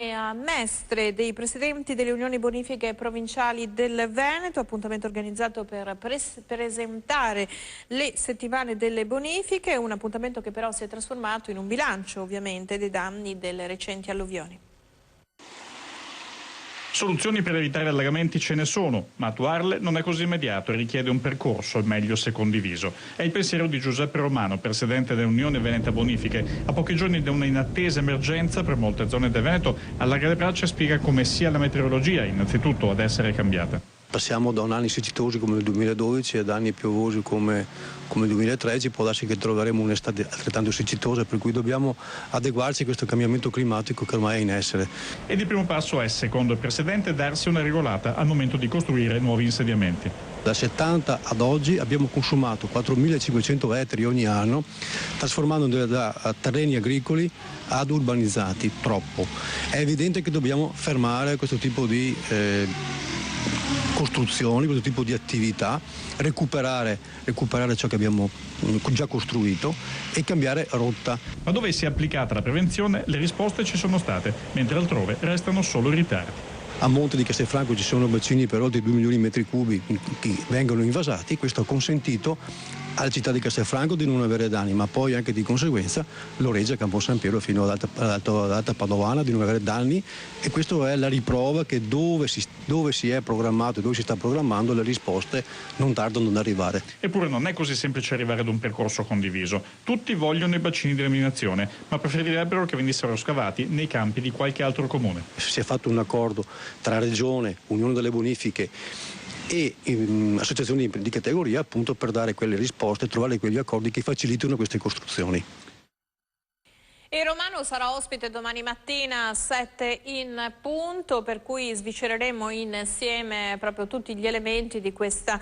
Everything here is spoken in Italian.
A Mestre dei presidenti delle unioni bonifiche provinciali del Veneto, appuntamento organizzato per presentare le settimane delle bonifiche, un appuntamento che però si è trasformato in un bilancio ovviamente dei danni delle recenti alluvioni. Soluzioni per evitare allagamenti ce ne sono, ma attuarle non è così immediato e richiede un percorso, al meglio se condiviso. È il pensiero di Giuseppe Romano, presidente dell'Unione Veneta Bonifiche. A pochi giorni da una inattesa emergenza per molte zone del Veneto, allarga le braccia e spiega come sia la meteorologia, innanzitutto, ad essere cambiata. Passiamo da anni siccitosi come il 2012 ad anni piovosi come il 2013, può darsi che troveremo un'estate altrettanto siccitosa, per cui dobbiamo adeguarci a questo cambiamento climatico che ormai è in essere. Ed il primo passo è, secondo il Presidente, darsi una regolata al momento di costruire nuovi insediamenti. Dal 70 ad oggi abbiamo consumato 4.500 ettari ogni anno, trasformando da terreni agricoli ad urbanizzati, troppo. È evidente che dobbiamo fermare questo tipo di costruzioni, questo tipo di attività, recuperare ciò che abbiamo già costruito e cambiare rotta. Ma dove si è applicata la prevenzione le risposte ci sono state, mentre altrove restano solo ritardi. A monte di Castelfranco ci sono bacini per oltre 2 milioni di metri cubi che vengono invasati, questo ha consentito alla città di Castelfranco di non avere danni, ma poi anche di conseguenza Loreggia, Campo San Piero fino ad Alta Padovana di non avere danni, e questo è la riprova che dove si è programmato e dove si sta programmando le risposte non tardano ad arrivare. Eppure non è così semplice arrivare ad un percorso condiviso. Tutti vogliono i bacini di eliminazione, ma preferirebbero che venissero scavati nei campi di qualche altro comune. Si è fatto un accordo tra Regione, Unione delle Bonifiche e associazioni di categoria, appunto, per dare quelle risposte e trovare quegli accordi che facilitino queste costruzioni. E Romano sarà ospite domani mattina a 7 in punto, per cui sviscereremo insieme proprio tutti gli elementi di questa